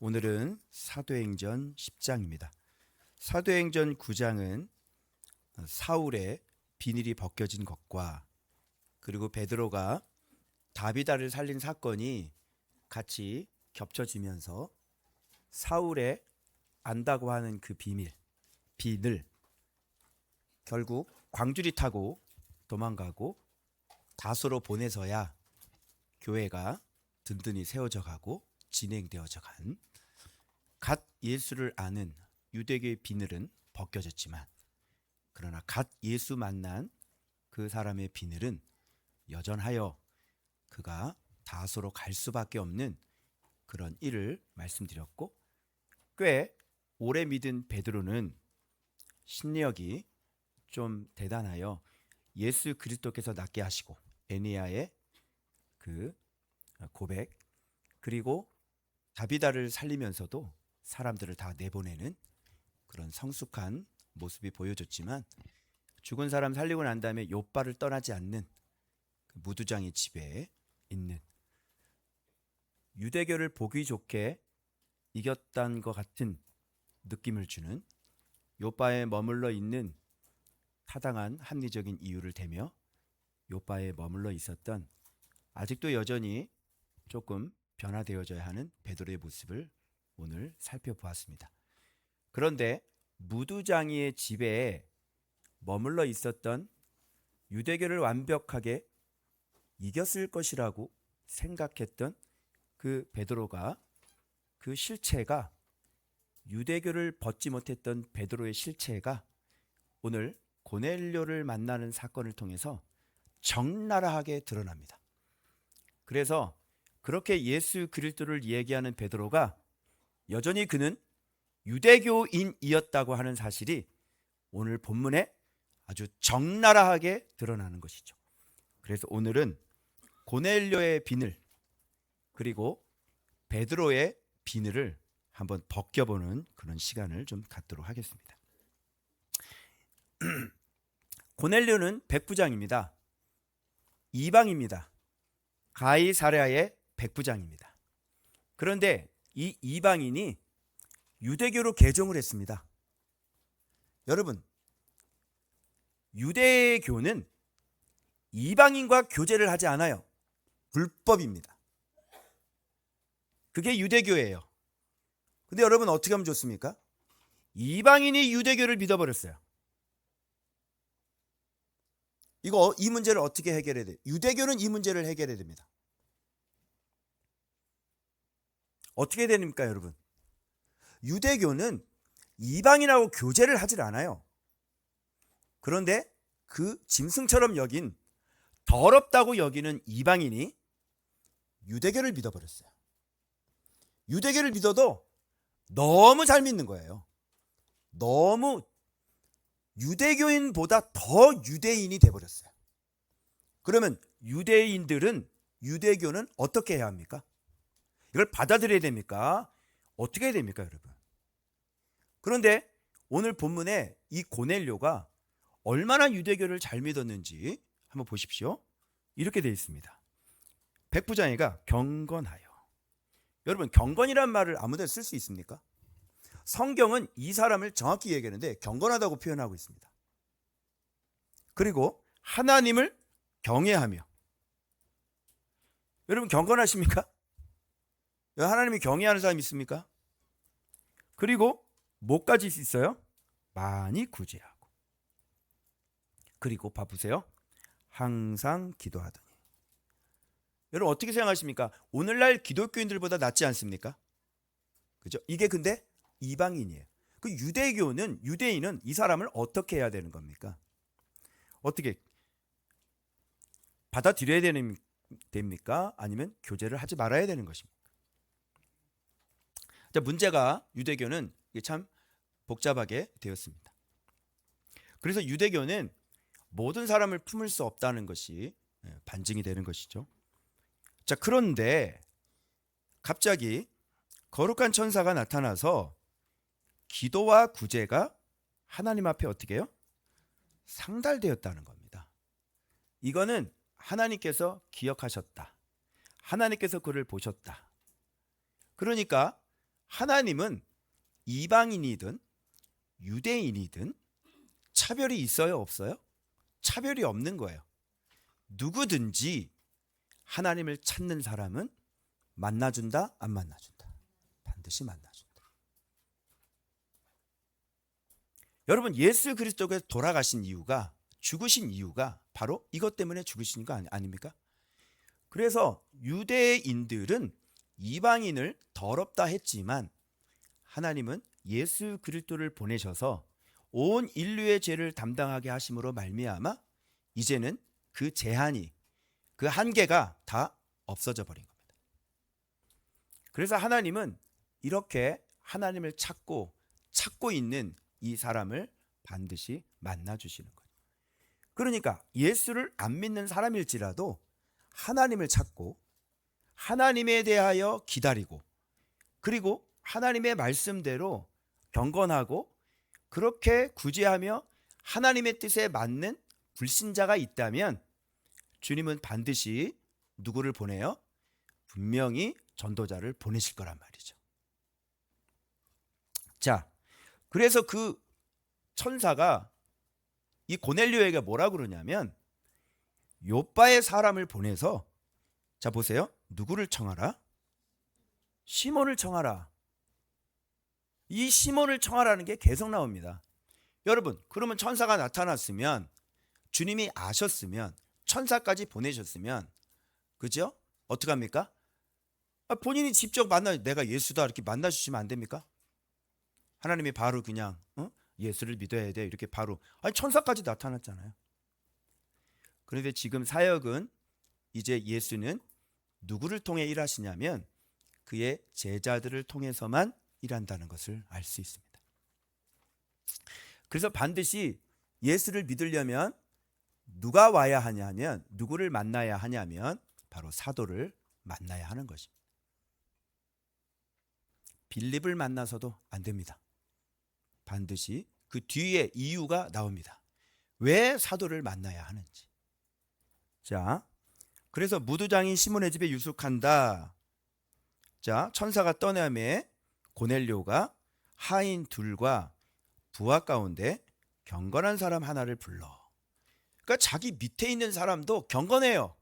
오늘은 사도행전 10장입니다. 사도행전 9장은 사울의 비닐이 벗겨진 것과 그리고 베드로가 다비다를 살린 사건이 같이 겹쳐지면서 사울의 안다고 하는 그 비늘 결국 광주리 타고 도망가고 다소로 보내서야 교회가 든든히 세워져 가고 진행되어져 간 갓 예수를 아는 유대교의 비늘은 벗겨졌지만 그러나 갓 예수 만난 그 사람의 비늘은 여전하여 그가 다소로 갈 수밖에 없는 그런 일을 말씀드렸고, 꽤 오래 믿은 베드로는 신력이 좀 대단하여 예수 그리스도께서 낫게 하시고 에니야의 그 고백, 그리고 다비다를 살리면서도 사람들을 다 내보내는 그런 성숙한 모습이 보여졌지만, 죽은 사람 살리고 난 다음에 욥바를 떠나지 않는 그 무두장의 집에 있는, 유대교를 보기 좋게 이겼다는 것 같은 느낌을 주는 욥바에 머물러 있는 타당한 합리적인 이유를 대며 욥바에 머물러 있었던, 아직도 여전히 조금 변화되어져야 하는 베드로의 모습을 오늘 살펴보았습니다. 그런데 무두장이의 집에 머물러 있었던, 유대교를 완벽하게 이겼을 것이라고 생각했던 그 베드로가, 그 실체가, 유대교를 벗지 못했던 베드로의 실체가 오늘 고넬료를 만나는 사건을 통해서 적나라하게 드러납니다. 그래서 그렇게 예수 그리스도를 얘기하는 베드로가 여전히 그는 유대교인이었다고 하는 사실이 오늘 본문에 아주 적나라하게 드러나는 것이죠. 그래서 오늘은 고넬료의 비늘 그리고 베드로의 비늘을 한번 벗겨보는 그런 시간을 좀 갖도록 하겠습니다. 고넬료는 백부장입니다. 이방입니다. 가이사랴의 백부장입니다. 그런데 이 이방인이 유대교로 개종을 했습니다. 여러분, 유대교는 이방인과 교제를 하지 않아요. 불법입니다. 그게 유대교예요. 근데 여러분, 어떻게 하면 좋습니까? 이방인이 유대교를 믿어버렸어요. 이 문제를 어떻게 해결해야 돼요? 유대교는 이 문제를 해결해야 됩니다. 어떻게 됩니까, 여러분? 유대교는 이방인하고 교제를 하질 않아요. 그런데 그 짐승처럼 여긴, 더럽다고 여기는 이방인이 유대교를 믿어버렸어요. 유대교를 믿어도 너무 잘 믿는 거예요. 너무 유대교인보다 더 유대인이 돼버렸어요. 그러면 유대교는 어떻게 해야 합니까? 이걸 받아들여야 됩니까? 어떻게 해야 됩니까, 여러분? 그런데 오늘 본문에 이 고넬료가 얼마나 유대교를 잘 믿었는지 한번 보십시오. 이렇게 되어 있습니다. 백부장이가 경건하여. 여러분, 경건이란 말을 아무 데나 쓸 수 있습니까? 성경은 이 사람을 정확히 얘기하는데 경건하다고 표현하고 있습니다. 그리고 하나님을 경외하며. 여러분, 경건하십니까? 하나님이 경외하는 사람이 있습니까? 그리고 뭐까지 있어요? 많이 구제하고. 그리고 봐보세요. 항상 기도하더니. 여러분, 어떻게 생각하십니까? 오늘날 기독교인들보다 낫지 않습니까? 그죠? 이게 근데 이방인이에요. 그 유대인은 이 사람을 어떻게 해야 되는 겁니까? 어떻게 받아들여야 됩니까? 아니면 교제를 하지 말아야 되는 것입니까? 자, 문제가, 유대교는 이게 참 복잡하게 되었습니다. 그래서 유대교는 모든 사람을 품을 수 없다는 것이 반증이 되는 것이죠. 자, 그런데 갑자기 거룩한 천사가 나타나서 기도와 구제가 하나님 앞에 어떻게 해요? 상달되었다는 겁니다. 이거는 하나님께서 기억하셨다. 하나님께서 그를 보셨다. 그러니까 하나님은 이방인이든 유대인이든 차별이 있어요, 없어요? 차별이 없는 거예요. 누구든지 하나님을 찾는 사람은 만나준다, 안 만나준다? 반드시 만나준다. 여러분, 예수 그리스도께서 돌아가신 이유가, 죽으신 이유가 바로 이것 때문에 죽으신 거 아닙니까? 그래서 유대인들은 이방인을 더럽다 했지만 하나님은 예수 그리스도를 보내셔서 온 인류의 죄를 담당하게 하심으로 말미암아 이제는 그 제한이, 그 한계가 다 없어져 버린 겁니다. 그래서 하나님은 이렇게 하나님을 찾고 있는 이 사람을 반드시 만나 주시는 거예요. 그러니까 예수를 안 믿는 사람일지라도 하나님을 찾고 하나님에 대하여 기다리고, 그리고 하나님의 말씀대로 경건하고 그렇게 구제하며 하나님의 뜻에 맞는 불신자가 있다면 주님은 반드시 누구를 보내요? 분명히 전도자를 보내실 거란 말이죠. 자, 그래서 그 천사가 이 고넬료에게 뭐라 그러냐면 요빠의 사람을 보내서, 자 보세요. 누구를 청하라? 시몬을 청하라. 이 시몬을 청하라는 게 계속 나옵니다. 여러분, 그러면 천사가 나타났으면, 주님이 아셨으면, 천사까지 보내셨으면, 그죠? 어떡합니까? 본인이 직접 내가 예수다 이렇게 만나주시면 안 됩니까? 하나님이 바로 그냥 예수를 믿어야 돼 이렇게 바로, 천사까지 나타났잖아요. 그런데 지금 사역은, 이제 예수는 누구를 통해 일하시냐면 그의 제자들을 통해서만 일한다는 것을 알 수 있습니다. 그래서 반드시 예수를 믿으려면 누가 와야 하냐면, 누구를 만나야 하냐면 바로 사도를 만나야 하는 것입니다. 빌립을 만나서도 안 됩니다. 반드시 그 뒤에 이유가 나옵니다. 왜 사도를 만나야 하는지. 자, 그래서 무두장이 시몬의 집에 유숙한다. 자, 천사가 떠남에 고넬료가 하인 둘과 부하 가운데 경건한 사람 하나를 불러. 그러니까 자기 밑에 있는 사람도 경건해요.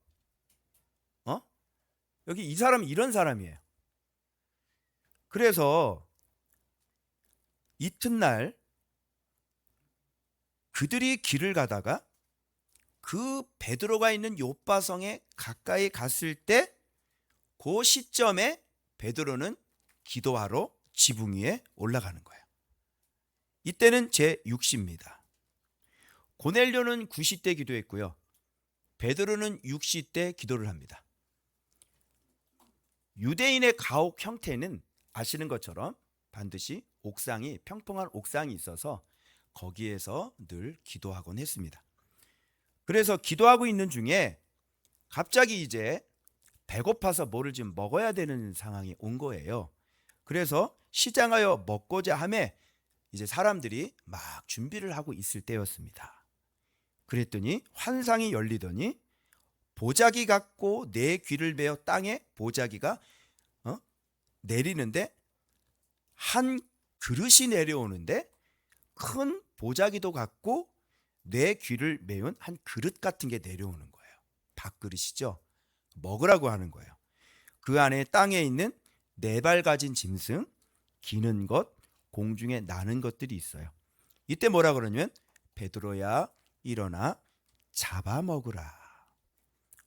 여기 이 사람은 이런 사람이에요. 그래서 이튿날 그들이 길을 가다가 그 베드로가 있는 요빠성에 가까이 갔을 때, 그 시점에 베드로는 기도하러 지붕 위에 올라가는 거예요. 이때는 제6시입니다. 고넬료는 9시 때 기도했고요. 베드로는 6시 때 기도를 합니다. 유대인의 가옥 형태는 아시는 것처럼 반드시 옥상이, 평평한 옥상이 있어서 거기에서 늘 기도하곤 했습니다. 그래서 기도하고 있는 중에 갑자기 이제 배고파서 뭐를 좀 먹어야 되는 상황이 온 거예요. 그래서 시장하여 먹고자 하매 이제 사람들이 막 준비를 하고 있을 때였습니다. 그랬더니 환상이 열리더니 보자기 같고 네 귀를 베어 땅에 보자기가 내리는데, 한 그릇이 내려오는데 큰 보자기도 같고 네 귀를 메운 한 그릇 같은 게 내려오는 거예요. 밥그릇이죠. 먹으라고 하는 거예요. 그 안에 땅에 있는 4발 가진 짐승, 기는 것, 공중에 나는 것들이 있어요. 이때 뭐라 그러냐면 베드로야 일어나 잡아 먹으라.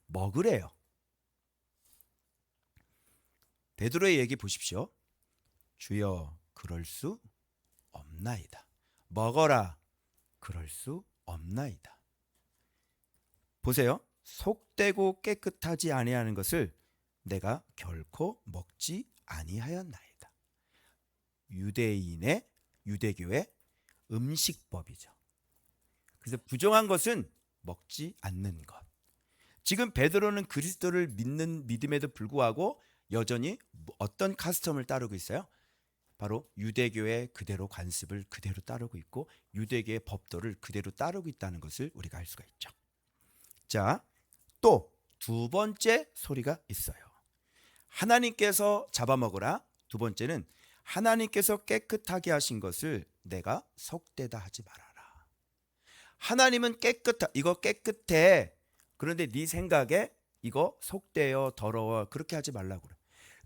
먹으래요. 베드로의 얘기 보십시오. 주여 그럴 수 없나이다. 먹어라. 그럴 수 없나이다. 보세요. 속되고 깨끗하지 아니하는 것을 내가 결코 먹지 아니하였나이다. 유대교의 음식법이죠. 그래서 부정한 것은 먹지 않는 것. 지금 베드로는 그리스도를 믿는 믿음에도 불구하고 여전히 어떤 카스텀을 따르고 있어요? 바로 유대교의 그대로 관습을 그대로 따르고 있고 유대교의 법도를 그대로 따르고 있다는 것을 우리가 알 수가 있죠. 자, 또 두 번째 소리가 있어요. 하나님께서 잡아먹으라. 두 번째는 하나님께서 깨끗하게 하신 것을 내가 속되다 하지 말아라. 하나님은 이거 깨끗해. 그런데 네 생각에 이거 속되어 더러워. 그렇게 하지 말라고 그래.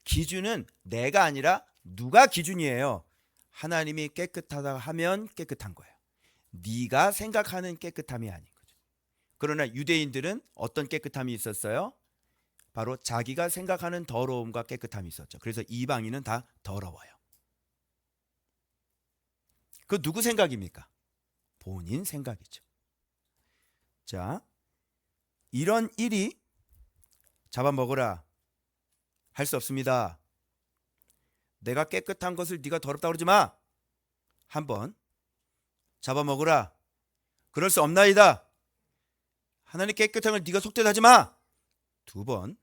기준은 내가 아니라 누가 기준이에요? 하나님이 깨끗하다 하면 깨끗한 거예요. 네가 생각하는 깨끗함이 아닌 거죠. 그러나 유대인들은 어떤 깨끗함이 있었어요? 바로 자기가 생각하는 더러움과 깨끗함이 있었죠. 그래서 이방인은 다 더러워요. 그 누구 생각입니까? 본인 생각이죠. 자, 이런 일이 잡아먹으라 할 수 없습니다. 내가 깨끗한 것을 네가 더럽다고 그러지 마. 한번 잡아먹으라. 그럴 수 없나이다. 하나님 깨끗한 걸 네가 속되다 하지 마. 두 번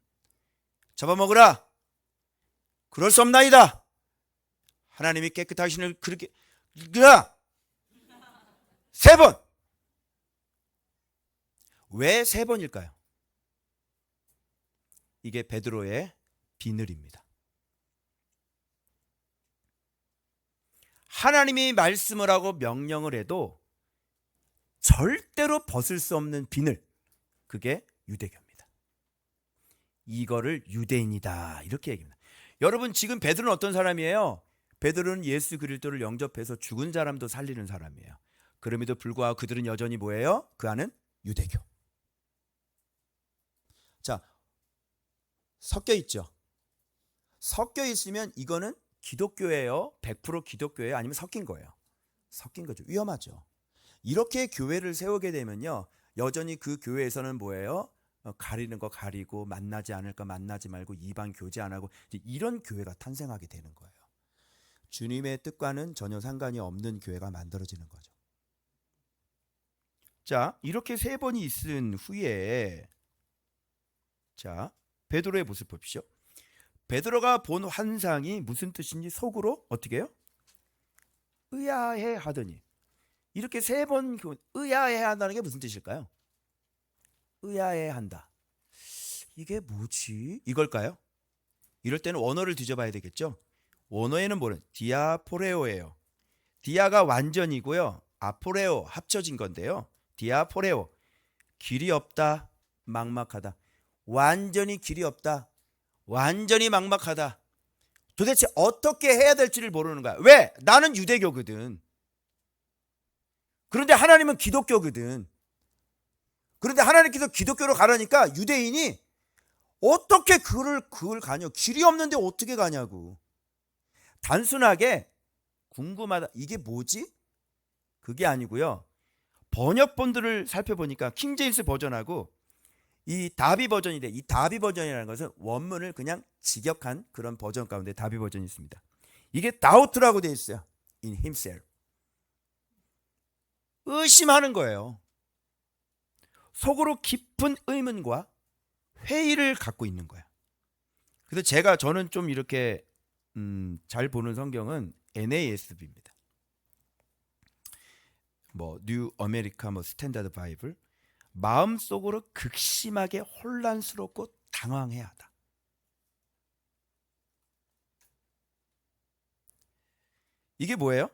잡아먹으라. 그럴 수 없나이다. 하나님이 깨끗하신을 그렇게 세 번. 왜 세 번일까요? 이게 베드로의 비늘입니다. 하나님이 말씀을 하고 명령을 해도 절대로 벗을 수 없는 비늘. 그게 유대교입니다. 이거를 유대인이다 이렇게 얘기합니다. 여러분 지금 베드로는 어떤 사람이에요? 베드로는 예수 그리스도를 영접해서 죽은 사람도 살리는 사람이에요. 그럼에도 불구하고 그들은 여전히 뭐예요? 그 안은 유대교. 자, 섞여 있죠. 섞여 있으면 이거는 기독교예요? 100% 기독교예요? 아니면 섞인 거예요? 섞인 거죠. 위험하죠. 이렇게 교회를 세우게 되면요, 여전히 그 교회에서는 뭐예요? 가리는 거 가리고 만나지 않을 거 만나지 말고 이방 교제 안 하고 이런 교회가 탄생하게 되는 거예요. 주님의 뜻과는 전혀 상관이 없는 교회가 만들어지는 거죠. 자, 이렇게 세 번이 있은 후에 자, 베드로의 모습 보십시오. 베드로가 본 환상이 무슨 뜻인지 속으로 어떻게 해요? 의아해 하더니. 이렇게 세 번 의아해 한다는 게 무슨 뜻일까요? 의아해 한다. 이게 뭐지? 이걸까요? 이럴 때는 원어를 뒤져봐야 되겠죠. 원어에는 뭐는 디아포레오예요. 디아가 완전이고요. 아포레오 합쳐진 건데요. 디아포레오 길이 없다, 막막하다. 완전히 길이 없다, 완전히 막막하다. 도대체 어떻게 해야 될지를 모르는 거야. 왜? 나는 유대교거든. 그런데 하나님은 기독교거든. 그런데 하나님께서 기독교로 가라니까 유대인이 어떻게 그걸 가냐. 길이 없는데 어떻게 가냐고. 단순하게 궁금하다. 이게 뭐지? 그게 아니고요. 번역본들을 살펴보니까 킹제임스 버전하고 이 다비 버전인데, 이 다비 버전이라는 것은 원문을 그냥 직역한 그런 버전 가운데 다비 버전이 있습니다. 이게 doubt라고 되어 있어요. in himself. 의심하는 거예요. 속으로 깊은 의문과 회의를 갖고 있는 거야. 그래서 저는 좀 이렇게 잘 보는 성경은 NASB입니다. 뉴 아메리카 스탠다드 바이블. 마음속으로 극심하게 혼란스럽고 당황해야 하다. 이게 뭐예요?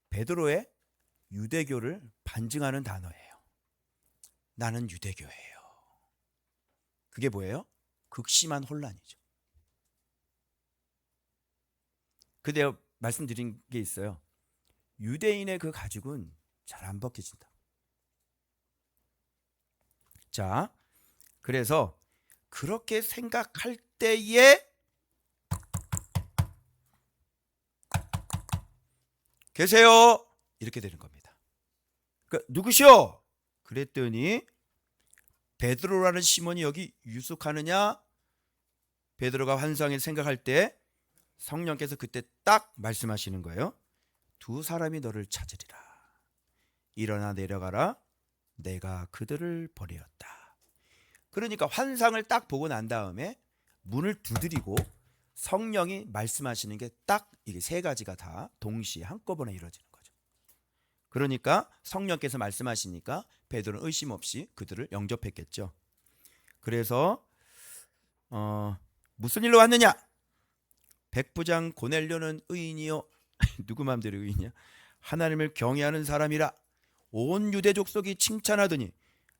베드로의 유대교를 반증하는 단어예요. 나는 유대교예요. 그게 뭐예요? 극심한 혼란이죠. 근데 말씀드린 게 있어요. 유대인의 그 가죽은 잘 안 벗겨진다. 자, 그래서 그렇게 생각할 때에 계세요. 이렇게 되는 겁니다. 그러니까 누구시오? 그랬더니 베드로라는 시몬이 여기 유숙하느냐? 베드로가 환상을 생각할 때 성령께서 그때 딱 말씀하시는 거예요. 두 사람이 너를 찾으리라. 일어나 내려가라. 내가 그들을 버리었다. 그러니까 환상을 딱 보고 난 다음에 문을 두드리고 성령이 말씀하시는 게 딱 이게 세 가지가 다 동시에 한꺼번에 이루어지는 거죠. 그러니까 성령께서 말씀하시니까 베드로는 의심 없이 그들을 영접했겠죠. 그래서 무슨 일로 왔느냐? 백부장 고넬료는 의인이요. 누구 마음대로 의인이야? 하나님을 경외하는 사람이라 온 유대 족속이 칭찬하더니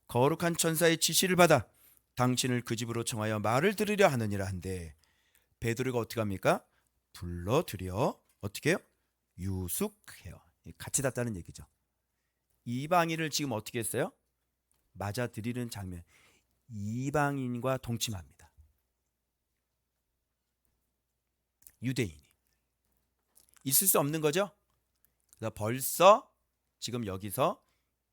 거룩한 천사의 지시를 받아 당신을 그 집으로 청하여 말을 들으려 하느니라 한데 베드로가 어떻게 합니까? 불러들여 어떻게 해요? 유숙해요. 같이 잤다는 얘기죠. 이방인을 지금 어떻게 했어요? 맞아들이는 장면. 이방인과 동침합니다. 유대인이 있을 수 없는 거죠. 그래서 벌써 지금 여기서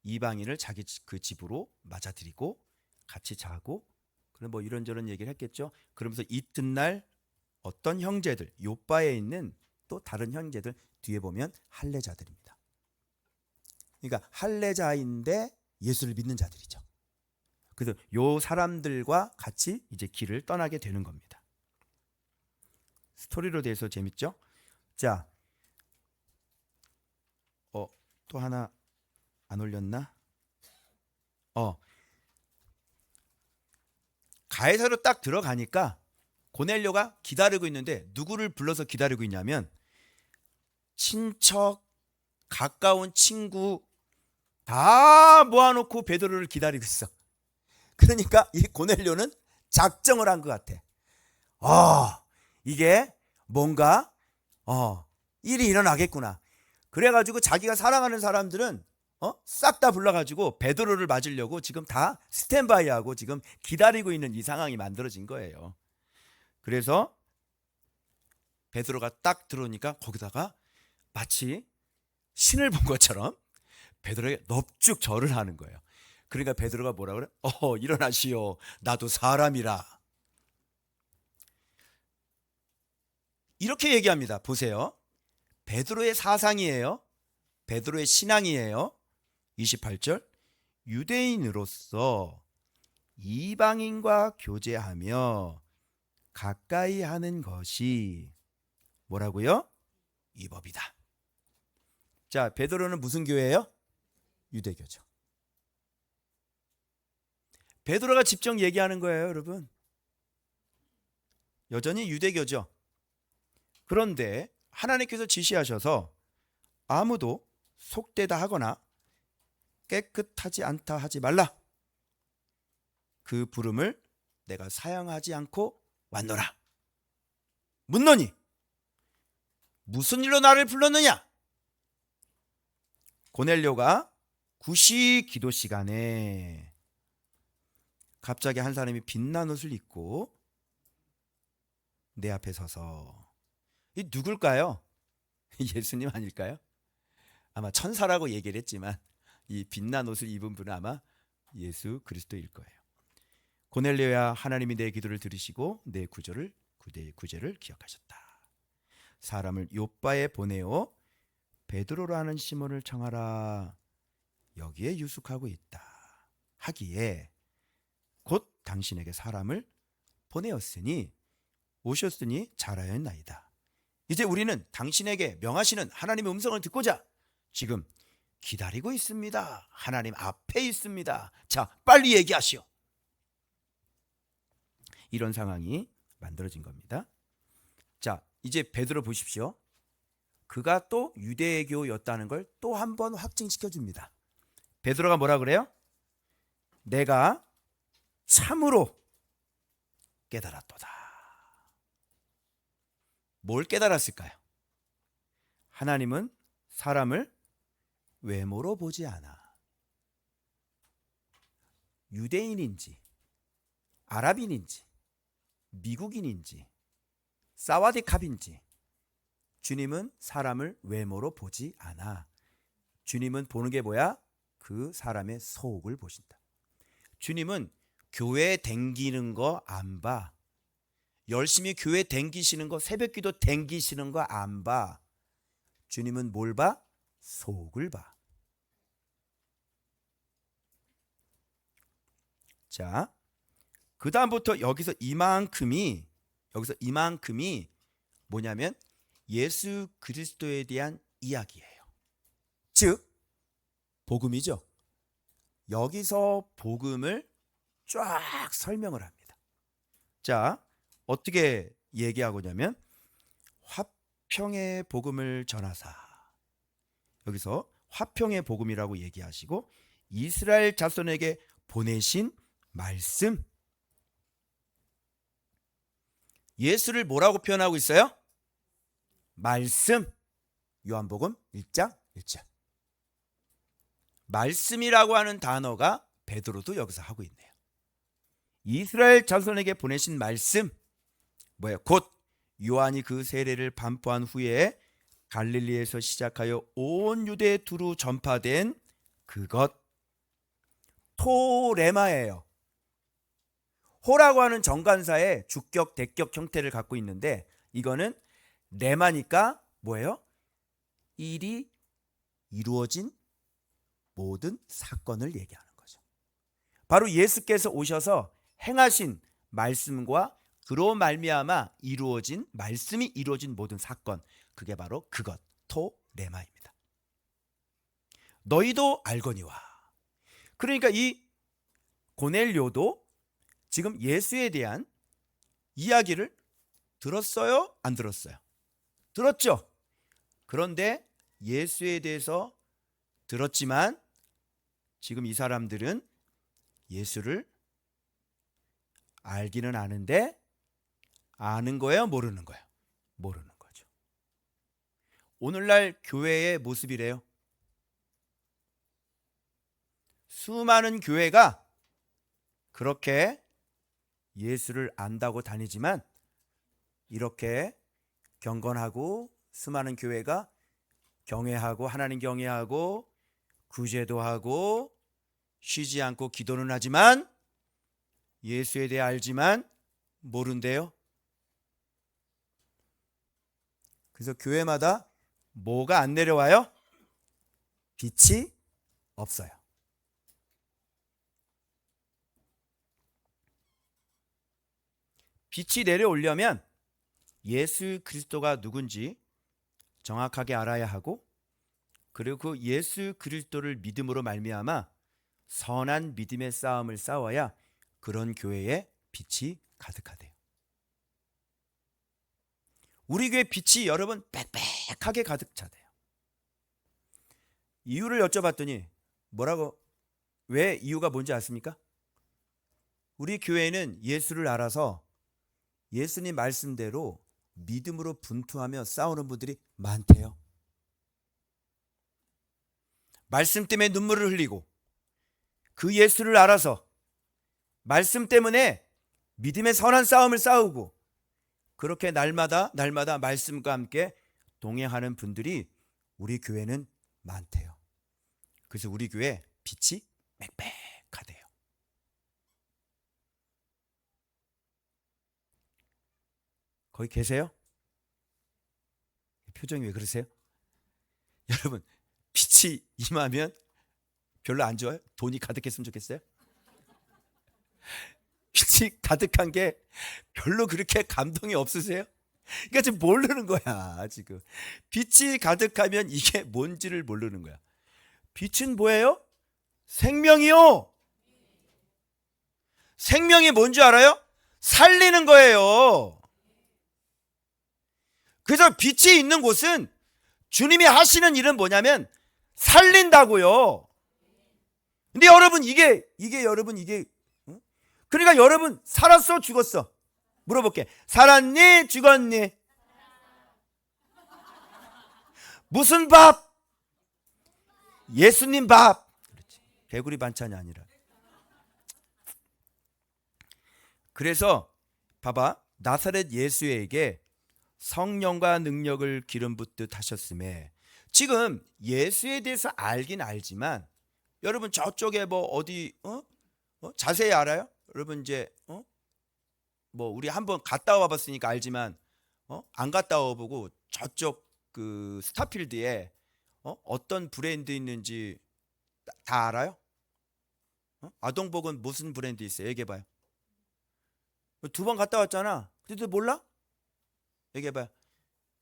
이방인을 자기 그 집으로 맞아들이고 같이 자고 그런 뭐 이런저런 얘기를 했겠죠. 그러면서 이튿날 어떤 형제들, 요바에 있는 또 다른 형제들 뒤에 보면 할례자들입니다. 그러니까 할례자인데 예수를 믿는 자들이죠. 그래서 요 사람들과 같이 이제 길을 떠나게 되는 겁니다. 스토리로 돼서 재밌죠? 자, 또 하나 안 올렸나? 가이사로 딱 들어가니까 고넬료가 기다리고 있는데 누구를 불러서 기다리고 있냐면 친척, 가까운 친구 다 모아놓고 베드로를 기다리고 있어. 그러니까 이 고넬료는 작정을 한 것 같아. 이게 뭔가 일이 일어나겠구나. 그래가지고 자기가 사랑하는 사람들은 싹 다 불러가지고 베드로를 맞으려고 지금 다 스탠바이하고 지금 기다리고 있는 이 상황이 만들어진 거예요. 그래서 베드로가 딱 들어오니까 거기다가 마치 신을 본 것처럼 베드로에게 넙죽 절을 하는 거예요. 그러니까 베드로가 뭐라 그래? 일어나시오. 나도 사람이라. 이렇게 얘기합니다. 보세요. 베드로의 사상이에요. 베드로의 신앙이에요. 28절 유대인으로서 이방인과 교제하며 가까이 하는 것이 뭐라고요? 이 법이다. 자, 베드로는 무슨 교회예요? 유대교죠. 베드로가 직접 얘기하는 거예요, 여러분. 여전히 유대교죠. 그런데 하나님께서 지시하셔서 아무도 속되다 하거나 깨끗하지 않다 하지 말라. 그 부름을 내가 사양하지 않고 왔노라. 묻노니 무슨 일로 나를 불렀느냐? 고넬료가 구시 기도 시간에 갑자기 한 사람이 빛난 옷을 입고 내 앞에 서서 이 누굴까요? 예수님 아닐까요? 아마 천사라고 얘기를 했지만 이 빛난 옷을 입은 분은 아마 예수 그리스도일 거예요. 고넬료야, 하나님이 내 기도를 들으시고 내 구제를 기억하셨다. 사람을 요바에 보내어 베드로라는 시몬을 청하라. 여기에 유숙하고 있다 하기에 곧 당신에게 사람을 보내었으니 오셨으니 잘하였나이다. 이제 우리는 당신에게 명하시는 하나님의 음성을 듣고자 지금 기다리고 있습니다. 하나님 앞에 있습니다. 자, 빨리 얘기하시오. 이런 상황이 만들어진 겁니다. 자, 이제 베드로 보십시오. 그가 또 유대교였다는 걸 또 한 번 확증시켜 줍니다. 베드로가 뭐라 그래요? 내가 참으로 깨달았도다. 뭘 깨달았을까요? 하나님은 사람을 외모로 보지 않아. 유대인인지 아랍인인지 미국인인지 사와디캅인지 주님은 사람을 외모로 보지 않아. 주님은 보는 게 뭐야? 그 사람의 속을 보신다. 주님은 교회 댕기는 거 안 봐. 열심히 교회 댕기시는 거, 새벽기도 댕기시는 거 안 봐. 주님은 뭘 봐? 속을 봐. 자, 그 다음부터 여기서 이만큼이 뭐냐면 예수 그리스도에 대한 이야기예요. 즉 복음이죠. 여기서 복음을 쫙 설명을 합니다. 자, 어떻게 얘기하고냐면 화평의 복음을 전하사. 여기서 화평의 복음이라고 얘기하시고 이스라엘 자손에게 보내신 말씀. 예수를 뭐라고 표현하고 있어요? 말씀. 요한복음 1장 1절. 말씀이라고 하는 단어가 베드로도 여기서 하고 있네요. 이스라엘 자손에게 보내신 말씀. 뭐예요? 곧 요한이 그 세례를 반포한 후에 갈릴리에서 시작하여 온 유대에 두루 전파된 그것. 토레마예요. 호라고 하는 정관사의 주격, 대격 형태를 갖고 있는데 이거는 레마니까 뭐예요? 일이 이루어진 모든 사건을 얘기하는 거죠. 바로 예수께서 오셔서 행하신 말씀과 그로 말미암아 이루어진 말씀이 이루어진 모든 사건, 그게 바로 그것, 토레마입니다. 너희도 알거니와. 그러니까 이 고넬료도 지금 예수에 대한 이야기를 들었어요? 안 들었어요? 들었죠? 그런데 예수에 대해서 들었지만 지금 이 사람들은 예수를 알기는 아는데 아는 거예요? 모르는 거예요? 모르는 거죠. 오늘날 교회의 모습이래요. 수많은 교회가 그렇게 예수를 안다고 다니지만 이렇게 경건하고 수많은 교회가 경외하고 하나님 경외하고 구제도 하고 쉬지 않고 기도는 하지만 예수에 대해 알지만 모른대요. 그래서 교회마다 뭐가 안 내려와요? 빛이 없어요. 빛이 내려오려면 예수 그리스도가 누군지 정확하게 알아야 하고, 그리고 그 예수 그리스도를 믿음으로 말미암아 선한 믿음의 싸움을 싸워야 그런 교회에 빛이 가득하대요. 우리 교회 빛이 여러분 빽빽하게 가득 차대요. 이유를 여쭤봤더니 뭐라고, 왜 이유가 뭔지 아십니까? 우리 교회는 예수를 알아서 예수님 말씀대로 믿음으로 분투하며 싸우는 분들이 많대요. 말씀 때문에 눈물을 흘리고 그 예수를 알아서 말씀 때문에 믿음의 선한 싸움을 싸우고 그렇게 날마다 말씀과 함께 동행하는 분들이 우리 교회는 많대요. 그래서 우리 교회 빛이 빽빽하대요. 거기 계세요? 표정이 왜 그러세요? 여러분, 빛이 임하면 별로 안 좋아요? 돈이 가득했으면 좋겠어요? 빛이 가득한 게 별로 그렇게 감동이 없으세요? 그러니까 지금 모르는 거야. 지금 빛이 가득하면 이게 뭔지를 모르는 거야. 빛은 뭐예요? 생명이요. 생명이 뭔지 알아요? 살리는 거예요. 그래서 빛이 있는 곳은 주님이 하시는 일은 뭐냐면 살린다고요. 근데 여러분 이게 여러분 이게, 그러니까 여러분 살았어 죽었어? 물어볼게. 살았니 죽었니? 무슨 밥? 예수님 밥. 그렇지. 개구리 반찬이 아니라. 그래서 봐봐, 나사렛 예수에게 성령과 능력을 기름 붓듯 하셨음에, 지금 예수에 대해서 알긴 알지만 여러분 저쪽에 뭐 어디 자세히 알아요? 여러분 이제 뭐 우리 한번 갔다 와봤으니까 알지만 안 갔다 와보고 저쪽 그 스타필드에 어떤 브랜드 있는지 다 알아요? 아동복은 무슨 브랜드 있어요? 얘기해봐요. 2번 갔다 왔잖아. 근데 몰라? 얘기해봐요.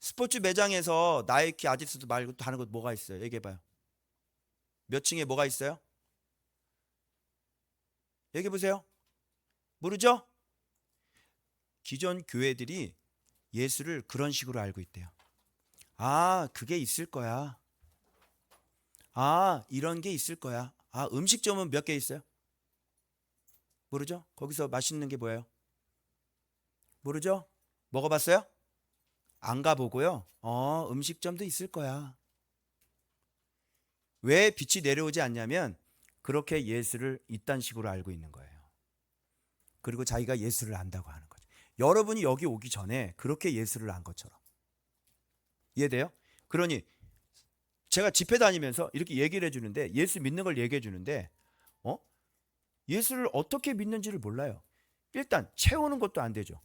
스포츠 매장에서 나이키, 아디다스 말고 또 하는 것 뭐가 있어요? 얘기해봐요. 몇 층에 뭐가 있어요? 얘기해보세요. 모르죠? 기존 교회들이 예수를 그런 식으로 알고 있대요. 아, 그게 있을 거야. 아, 이런 게 있을 거야. 아, 음식점은 몇 개 있어요? 모르죠? 거기서 맛있는 게 뭐예요? 모르죠? 먹어봤어요? 안 가보고요. 음식점도 있을 거야. 왜 빛이 내려오지 않냐면 그렇게 예수를 이딴 식으로 알고 있는 거예요. 그리고 자기가 예수를 안다고 하는 거죠. 여러분이 여기 오기 전에 그렇게 예수를 안 것처럼. 이해돼요? 그러니 제가 집회 다니면서 이렇게 얘기를 해주는데, 예수 믿는 걸 얘기해 주는데 예수를 어떻게 믿는지를 몰라요. 일단 채우는 것도 안 되죠.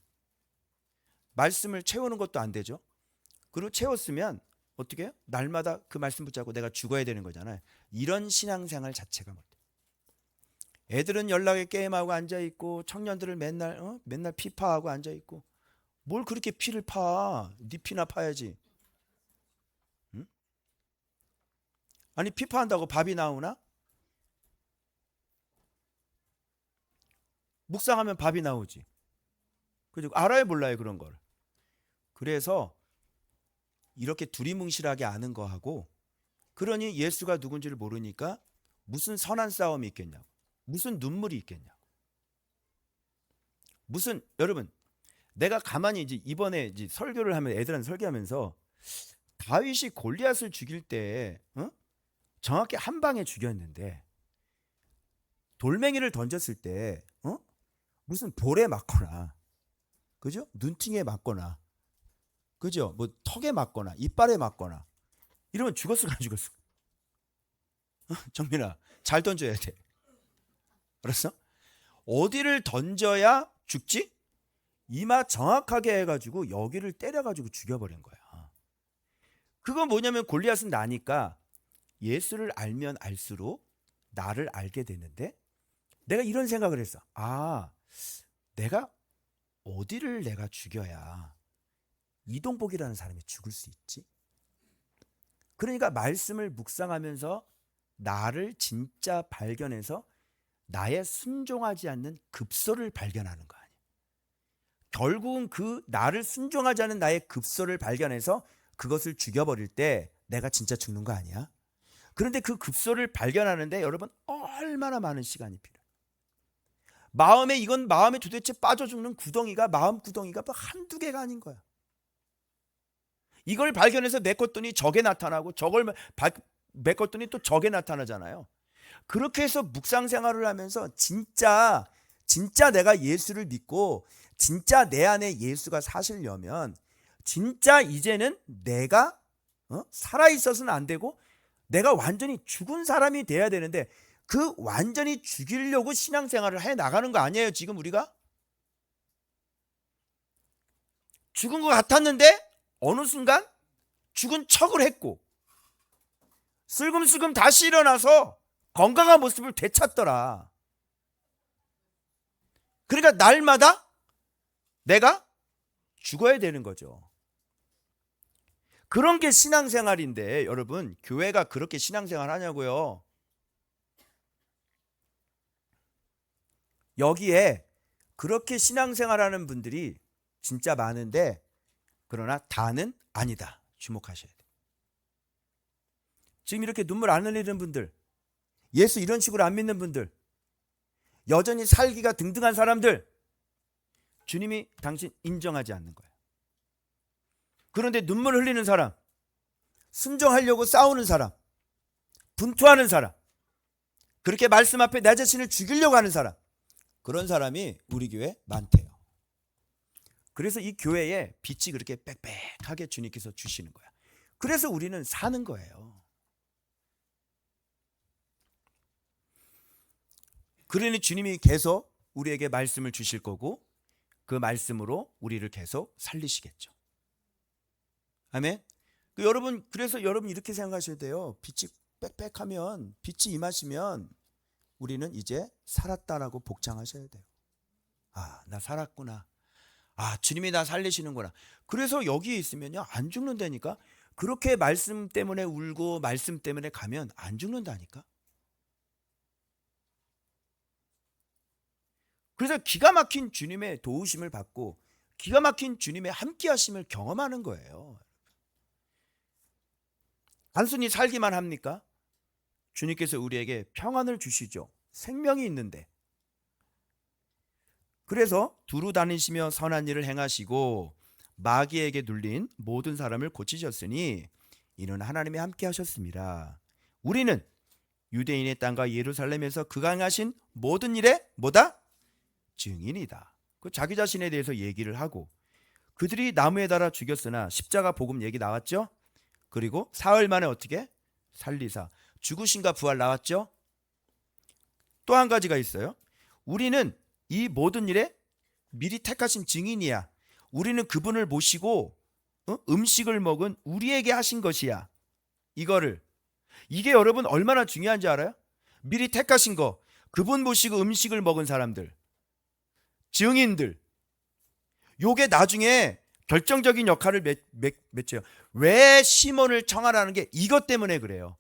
말씀을 채우는 것도 안 되죠. 그리고 채웠으면 어떻게 해요? 날마다 그 말씀 붙잡고 내가 죽어야 되는 거잖아요. 이런 신앙생활 자체가 못 돼. 애들은 연락에 게임하고 앉아있고, 청년들을 맨날 피파하고 앉아있고. 뭘 그렇게 피를 파? 네 피나 파야지. 응? 아니, 피파한다고 밥이 나오나? 묵상하면 밥이 나오지. 그죠? 알아요, 몰라요, 그런 걸. 그래서 이렇게 두리뭉실하게 아는 거하고, 그러니 예수가 누군지를 모르니까 무슨 선한 싸움이 있겠냐고, 무슨 눈물이 있겠냐고, 무슨, 여러분, 내가 가만히 이제 이번에 이제 설교를 하면, 애들한테 설교하면서 다윗이 골리앗을 죽일 때 정확히 한 방에 죽였는데, 돌멩이를 던졌을 때 무슨 볼에 맞거나, 그죠? 눈팅에 맞거나, 그죠? 뭐 턱에 맞거나 이빨에 맞거나 이러면 죽었을까 안 죽었을까? 정민아, 잘 던져야 돼. 알았어? 어디를 던져야 죽지? 이마 정확하게 해가지고 여기를 때려가지고 죽여버린 거야. 그건 뭐냐면 골리앗은 나니까 예수를 알면 알수록 나를 알게 되는데, 내가 이런 생각을 했어. 아, 내가 어디를 내가 죽여야 이동복이라는 사람이 죽을 수 있지? 그러니까 말씀을 묵상하면서 나를 진짜 발견해서 나의 순종하지 않는 급소를 발견하는 거 아니야. 결국은 그 나를 순종하지 않는 나의 급소를 발견해서 그것을 죽여버릴 때 내가 진짜 죽는 거 아니야? 그런데 그 급소를 발견하는데 여러분 얼마나 많은 시간이 필요해. 마음에 도대체 빠져 죽는 구덩이가, 마음 구덩이가 뭐 한두 개가 아닌 거야. 이걸 발견해서 메꿨더니 저게 나타나고, 저걸 메꿨더니 또 저게 나타나잖아요. 그렇게 해서 묵상 생활을 하면서 진짜 내가 예수를 믿고 진짜 내 안에 예수가 사시려면 진짜 이제는 내가 살아 있어서는 안 되고 내가 완전히 죽은 사람이 돼야 되는데, 그 완전히 죽이려고 신앙생활을 해 나가는 거 아니에요 지금 우리가? 죽은 것 같았는데 어느 순간 죽은 척을 했고 슬금슬금 다시 일어나서 건강한 모습을 되찾더라. 그러니까 날마다 내가 죽어야 되는 거죠. 그런 게 신앙생활인데, 여러분 교회가 그렇게 신앙생활 하냐고요? 여기에 그렇게 신앙생활하는 분들이 진짜 많은데, 그러나 다는 아니다. 주목하셔야 돼요. 지금 이렇게 눈물 안 흘리는 분들, 예수 이런 식으로 안 믿는 분들, 여전히 살기가 등등한 사람들, 주님이 당신 인정하지 않는 거예요. 그런데 눈물 흘리는 사람, 순종하려고 싸우는 사람, 분투하는 사람, 그렇게 말씀 앞에 내 자신을 죽이려고 하는 사람, 그런 사람이 우리 교회에 많대요. 그래서 이 교회에 빛이 그렇게 빽빽하게 주님께서 주시는 거야. 그래서 우리는 사는 거예요. 그러니 주님이 계속 우리에게 말씀을 주실 거고, 그 말씀으로 우리를 계속 살리시겠죠. 아멘. 그래서 여러분 이렇게 생각하셔야 돼요. 빛이 빽빽하면, 빛이 임하시면 우리는 이제 살았다라고 복창하셔야 돼요. 아, 나 살았구나. 아, 주님이 나 살리시는구나. 그래서 여기에 있으면요 안 죽는다니까. 그렇게 말씀 때문에 울고 말씀 때문에 가면 안 죽는다니까. 그래서 기가 막힌 주님의 도우심을 받고 기가 막힌 주님의 함께 하심을 경험하는 거예요. 단순히 살기만 합니까? 주님께서 우리에게 평안을 주시죠. 생명이 있는데. 그래서 두루 다니시며 선한 일을 행하시고 마귀에게 눌린 모든 사람을 고치셨으니 이는 하나님이 함께 하셨습니다. 우리는 유대인의 땅과 예루살렘에서 그가 행하신 모든 일에 뭐다? 증인이다. 그 자기 자신에 대해서 얘기를 하고, 그들이 나무에 달아 죽였으나 십자가 복음 얘기 나왔죠. 그리고 사흘 만에 어떻게? 살리사 죽으신가 부활 나왔죠. 또 한 가지가 있어요. 우리는 이 모든 일에 미리 택하신 증인이야. 우리는 그분을 모시고 음식을 먹은 우리에게 하신 것이야. 이게 여러분 얼마나 중요한지 알아요? 미리 택하신 거, 그분 모시고 음식을 먹은 사람들, 증인들, 요게 나중에 결정적인 역할을 맺죠. 왜 시몬을 청하라는 게 이것 때문에 그래요.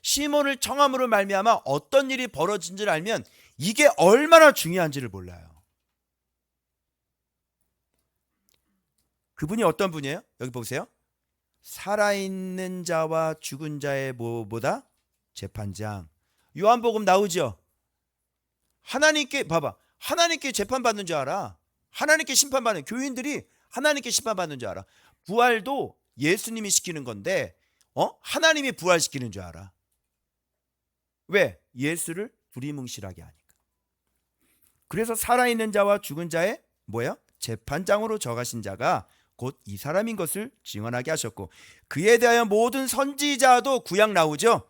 시몬을 청함으로 말미암아 어떤 일이 벌어진 줄 알면 이게 얼마나 중요한지를 몰라요. 그분이 어떤 분이에요? 여기 보세요. 살아있는 자와 죽은 자의 뭐보다? 재판장. 요한복음 나오죠. 하나님께 봐봐. 하나님께 재판받는 줄 알아. 하나님께 심판받는, 교인들이 하나님께 심판받는 줄 알아. 부활도 예수님이 시키는 건데 하나님이 부활시키는 줄 알아. 왜? 예수를 두리뭉실하게 하니까. 그래서 살아있는 자와 죽은 자의 뭐야? 재판장으로 정하신 자가 곧 이 사람인 것을 증언하게 하셨고, 그에 대하여 모든 선지자도 구약 나오죠.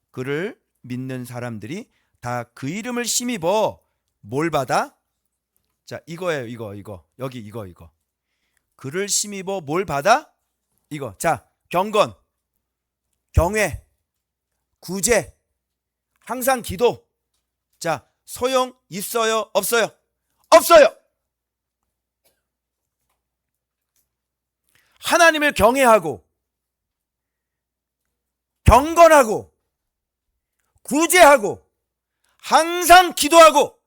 그를 믿는 사람들이 다 그 이름을 힘입어 뭘 받아? 자, 이거예요. 이거. 여기 이거. 그를 힘입어 뭘 받아? 이거. 자, 경건, 경외, 구제, 항상 기도. 자, 소용 있어요? 없어요? 없어요. 하나님을 경외하고 경건하고 구제하고 항상 기도하고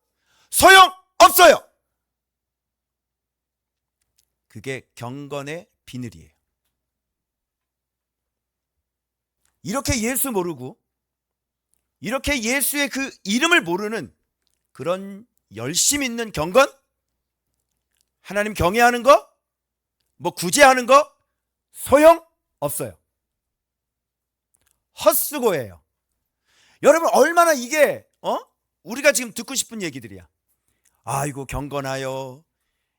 소용 없어요. 그게 경건의 비늘이에요. 이렇게 예수 모르고 이렇게 예수의 그 이름을 모르는 그런 열심 있는 경건, 하나님 경외하는 거, 뭐 구제하는 거 소용 없어요. 헛수고예요. 여러분 얼마나 이게 우리가 지금 듣고 싶은 얘기들이야. 아이고 경건하여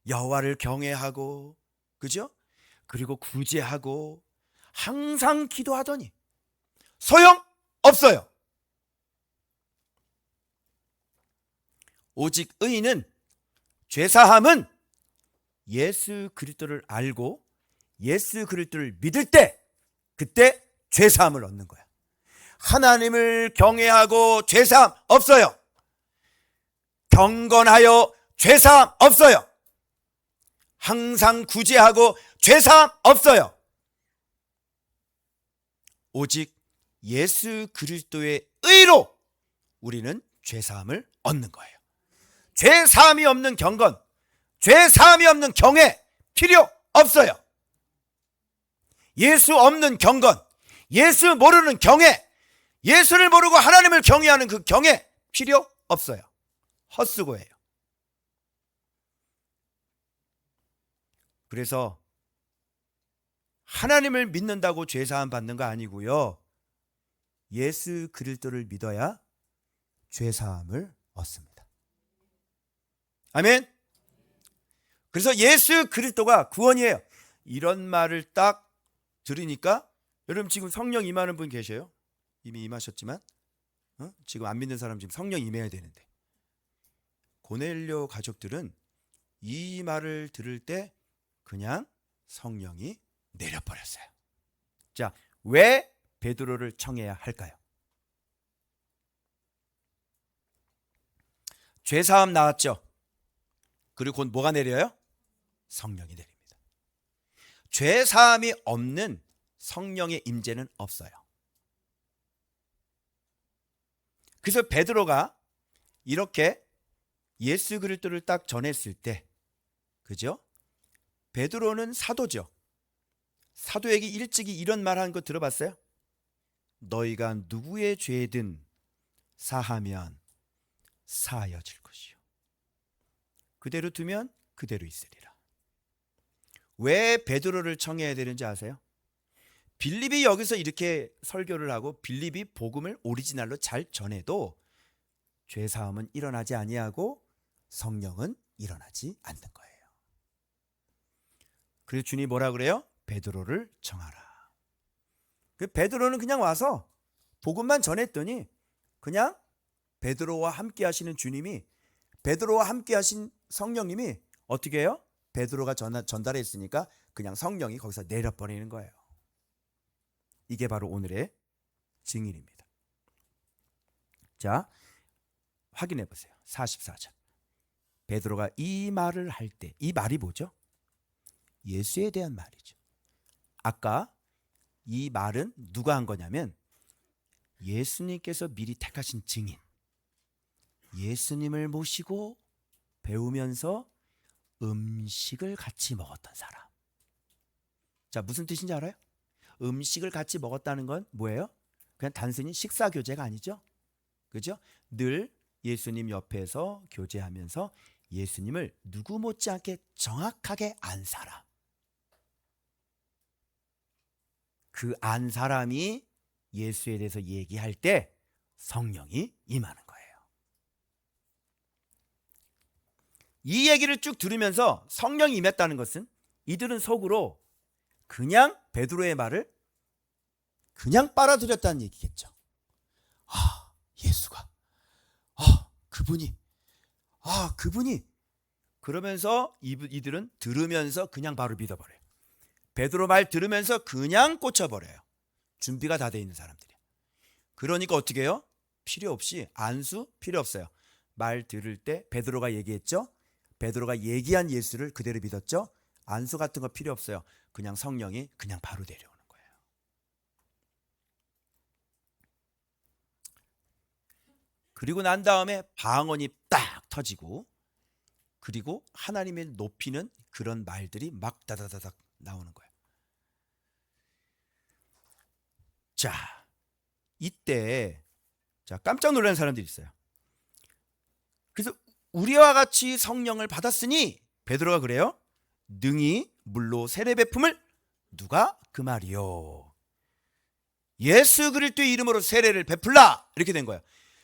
여호와를 경외하고, 그죠? 그리고 구제하고 항상 기도하더니 소용 없어요. 오직 의인은, 죄사함은 예수 그리스도를 알고 예수 그리스도를 믿을 때, 그때 죄사함을 얻는 거야. 하나님을 경외하고 죄사함 없어요. 경건하여 죄사함 없어요. 항상 구제하고 죄사함 없어요. 오직 예수 그리스도의 의로 우리는 죄사함을 얻는 거예요. 죄사함이 없는 경건, 죄사함이 없는 경외 필요 없어요. 예수 없는 경건, 예수 모르는 경외, 예수를 모르고 하나님을 경외하는 그 경외 필요 없어요. 헛수고예요. 그래서 하나님을 믿는다고 죄사함 받는 거 아니고요. 예수 그리스도를 믿어야 죄사함을 얻습니다. 아멘. 그래서 예수 그리스도가 구원이에요. 이런 말을 딱 들으니까 여러분 지금 성령 임하는 분 계셔요? 이미 임하셨지만 지금 안 믿는 사람 지금 성령 임해야 되는데, 고넬료 가족들은 이 말을 들을 때 그냥 성령이 내려버렸어요. 자, 왜 베드로를 청해야 할까요? 죄사함 나왔죠. 그리고 곧 뭐가 내려요? 성령이 내립니다. 죄사함이 없는 성령의 임재는 없어요. 그래서 베드로가 이렇게 예수 그리스도를 딱 전했을 때, 그죠? 베드로는 사도죠. 사도에게 일찍이 이런 말 하는 거 들어봤어요? 너희가 누구의 죄든 사하면 사하여질 것이요 그대로 두면 그대로 있으리라. 왜 베드로를 청해야 되는지 아세요? 빌립이 여기서 이렇게 설교를 하고 빌립이 복음을 오리지널로 잘 전해도 죄사함은 일어나지 아니하고 성령은 일어나지 않는 거예요. 그래서 주님이 뭐라 그래요? 베드로를 청하라. 그 베드로는 그냥 와서 복음만 전했더니 그냥 베드로와 함께 하시는 주님이, 베드로와 함께 하신 성령님이 어떻게 해요? 베드로가 전달했으니까 그냥 성령이 거기서 내려버리는 거예요. 이게 바로 오늘의 증인입니다. 자, 확인해 보세요. 44절. 베드로가 이 말을 할 때, 이 말이 뭐죠? 예수에 대한 말이죠. 아까 이 말은 누가 한 거냐면 예수님께서 미리 택하신 증인, 예수님을 모시고 배우면서 음식을 같이 먹었던 사람. 자, 무슨 뜻인지 알아요? 음식을 같이 먹었다는 건 뭐예요? 그냥 단순히 식사 교제가 아니죠. 그죠? 늘 예수님 옆에서 교제하면서 예수님을 누구 못지않게 정확하게 안 사람. 그 안 사람이 예수에 대해서 얘기할 때 성령이 임하는 거예요. 이 얘기를 쭉 들으면서 성령이 임했다는 것은 이들은 속으로 그냥 베드로의 말을 그냥 빨아들였다는 얘기겠죠. 아, 예수가, 그분이 그러면서 이들은 들으면서 그냥 바로 믿어버려요. 베드로 말 들으면서 그냥 꽂혀버려요. 준비가 다 돼 있는 사람들이야. 그러니까 어떻게 해요? 필요 없이, 안수 필요 없어요. 말 들을 때 베드로가 얘기했죠. 베드로가 얘기한 예수를 그대로 믿었죠. 안수 같은 거 필요 없어요. 그냥 성령이 그냥 바로 내려오는 거예요. 그리고 난 다음에 방언이 딱 터지고, 그리고 하나님을 높이는 그런 말들이 막 다다다닥 나오는 거예요. 자, 이때 깜짝 놀라는 사람들이 있어요. 그래서 우리와 같이 성령을 받았으니 베드로가 그래요. 능히 물로 세례 베품을 누가 그 말이요. 예수 그리스도의 이름으로 세례를 베풀라. 이렇게 된 거예요.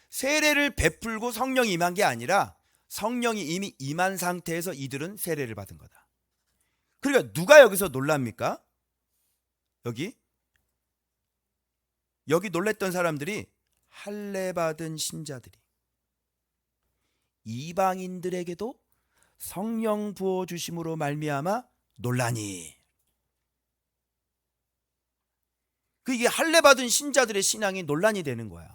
세례를 베풀고 성령이 임한 게 아니라 성령이 이미 임한 상태에서 이들은 세례를 받은 거다. 그러니까 누가 여기서 놀랍니까? 여기 놀랬던 사람들이 할례 받은 신자들이 이방인들에게도 성령 부어 주심으로 말미암아 놀라니. 이게 할례 받은 신자들의 신앙이 논란이 되는 거야.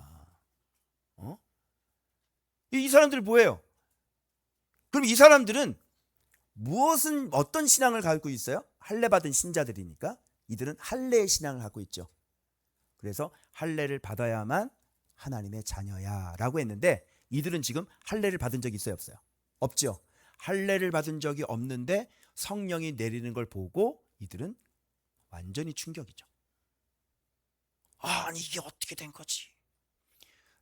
이 사람들 뭐예요? 그럼 이 사람들은 어떤 신앙을 갖고 있어요? 할례 받은 신자들이니까 이들은 할례의 신앙을 갖고 있죠. 그래서 할례를 받아야만 하나님의 자녀야라고 했는데 이들은 지금 할례를 받은 적이 있어요, 없어요? 없죠. 할례를 받은 적이 없는데 성령이 내리는 걸 보고 이들은 완전히 충격이죠. 아니 이게 어떻게 된 거지?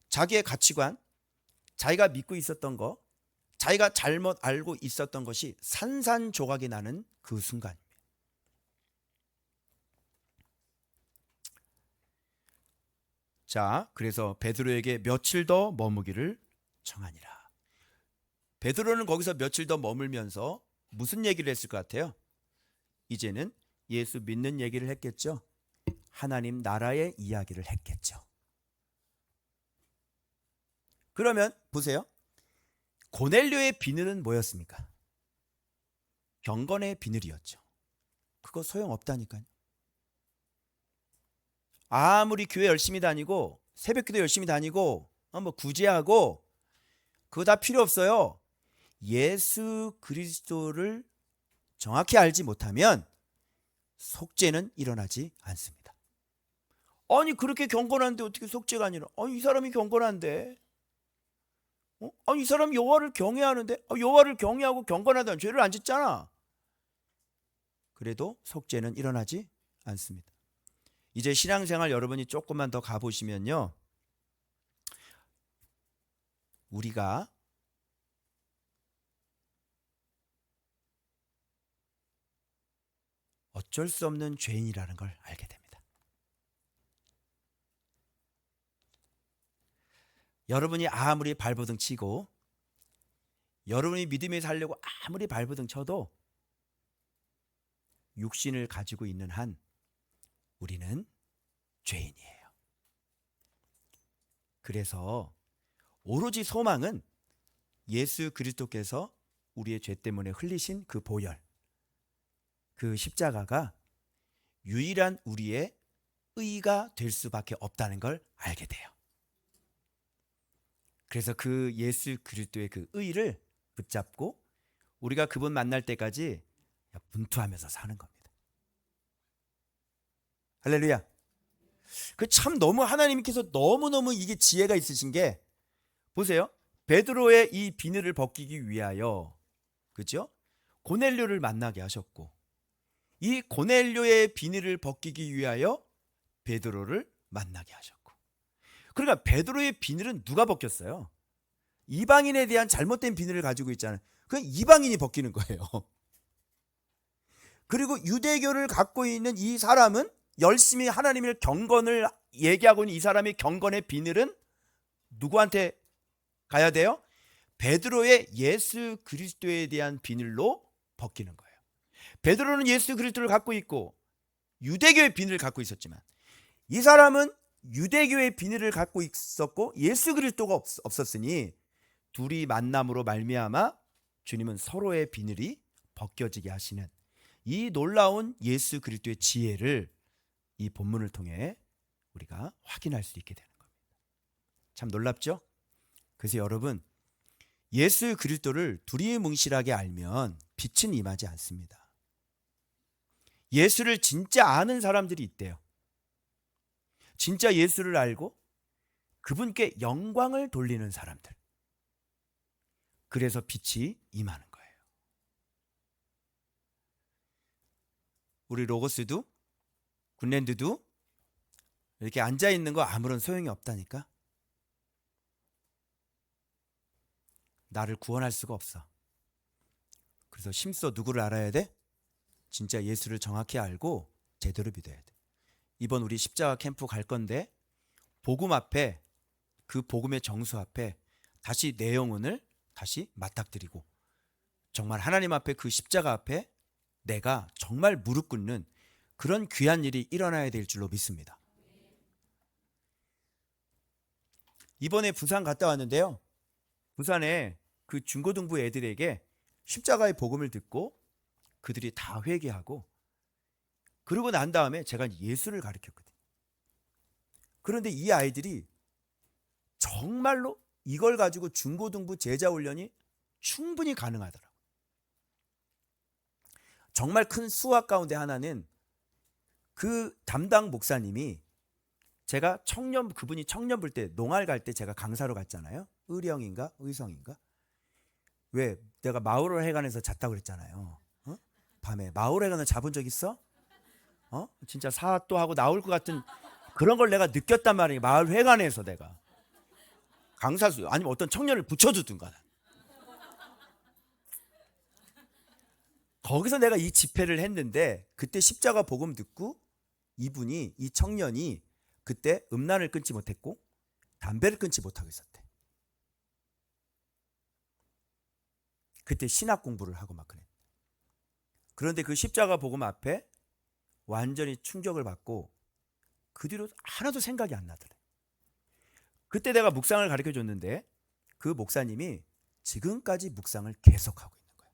자기의 가치관, 자기가 믿고 있었던 거, 자기가 잘못 알고 있었던 것이 산산조각이 나는 그 순간입니다. 자, 그래서 베드로에게 며칠 더 머무기를 청하니라. 베드로는 거기서 며칠 더 머물면서 무슨 얘기를 했을 것 같아요? 이제는 예수 믿는 얘기를 했겠죠. 하나님 나라의 이야기를 했겠죠. 그러면 보세요. 고넬료의 비늘은 뭐였습니까? 경건의 비늘이었죠. 그거 소용없다니까요. 아무리 교회 열심히 다니고 새벽기도 열심히 다니고 구제하고 그거 다 필요 없어요. 예수 그리스도를 정확히 알지 못하면 속죄는 일어나지 않습니다. 아니 그렇게 경건한데 어떻게 속죄가 아니라? 아니 이 사람이 경건한데, 아니 이 사람이 여호와를 경외하는데, 여호와를 경외하고 경건하다면 죄를 안 짓잖아. 그래도 속죄는 일어나지 않습니다. 이제 신앙생활 여러분이 조금만 더 가보시면요, 우리가 어쩔 수 없는 죄인이라는 걸 알게 됩니다. 여러분이 아무리 발버둥 치고 여러분이 믿음에 살려고 아무리 발버둥 쳐도 육신을 가지고 있는 한 우리는 죄인이에요. 그래서 오로지 소망은 예수 그리스도께서 우리의 죄 때문에 흘리신 그 보혈, 그 십자가가 유일한 우리의 의가 될 수밖에 없다는 걸 알게 돼요. 그래서 그 예수 그리스도의 그 의를 붙잡고 우리가 그분 만날 때까지 분투하면서 사는 겁니다. 할렐루야. 그 참 너무 하나님께서 너무너무 이게 지혜가 있으신 게, 보세요. 베드로의 이 비늘을 벗기기 위하여, 그죠? 고넬료를 만나게 하셨고, 이 고넬료의 비늘을 벗기기 위하여 베드로를 만나게 하셨고, 그러니까 베드로의 비늘은 누가 벗겼어요? 이방인에 대한 잘못된 비늘을 가지고 있잖아요. 그건 이방인이 벗기는 거예요. 그리고 유대교를 갖고 있는 이 사람은 열심히 하나님의 경건을 얘기하고 있는 이 사람의 경건의 비늘은 누구한테 가야 돼요? 베드로의 예수 그리스도에 대한 비늘로 벗기는 거예요. 베드로는 예수 그리스도를 갖고 있고 유대교의 비늘을 갖고 있었지만, 이 사람은 유대교의 비늘을 갖고 있었고 예수 그리스도가 없었으니 둘이 만남으로 말미암아 주님은 서로의 비늘이 벗겨지게 하시는 이 놀라운 예수 그리스도의 지혜를 이 본문을 통해 우리가 확인할 수 있게 되는 겁니다. 참 놀랍죠? 그래서 여러분, 예수 그리스도를 두리뭉실하게 알면 빛은 임하지 않습니다. 예수를 진짜 아는 사람들이 있대요. 진짜 예수를 알고 그분께 영광을 돌리는 사람들. 그래서 빛이 임하는 거예요. 우리 로고스도 군랜드도 이렇게 앉아 있는 거 아무런 소용이 없다니까. 나를 구원할 수가 없어. 그래서 심써 누구를 알아야 돼? 진짜 예수를 정확히 알고 제대로 믿어야 돼. 이번 우리 십자가 캠프 갈 건데 복음 앞에, 그 복음의 정수 앞에 다시 내 영혼을 다시 맞닥뜨리고 정말 하나님 앞에, 그 십자가 앞에 내가 정말 무릎 꿇는 그런 귀한 일이 일어나야 될 줄로 믿습니다. 이번에 부산 갔다 왔는데요, 부산에 그 중고등부 애들에게 십자가의 복음을 듣고 그들이 다 회개하고, 그러고 난 다음에 제가 예수를 가르쳤거든요. 그런데 이 아이들이 정말로 이걸 가지고 중고등부 제자 훈련이 충분히 가능하더라고요. 정말 큰 수확 가운데 하나는 그 담당 목사님이, 제가 그분이 청년부 때 농활 갈 때 제가 강사로 갔잖아요. 의령인가 의성인가? 왜 내가 마을회관에서 잤다고 그랬잖아요. 밤에 마을회관을 잡은 적 있어? 진짜 사또 하고 나올 것 같은 그런 걸 내가 느꼈단 말이에요. 마을회관에서 내가 강사수 아니면 어떤 청년을 붙여주든가, 거기서 내가 이 집회를 했는데, 그때 십자가 복음 듣고 이 청년이 그때 음란을 끊지 못했고 담배를 끊지 못하고 있었대. 그때 신학 공부를 하고 막 그래. 그런데 그 십자가 복음 앞에 완전히 충격을 받고 그 뒤로 하나도 생각이 안 나더래. 그때 내가 묵상을 가르쳐 줬는데 그 목사님이 지금까지 묵상을 계속하고 있는 거예요.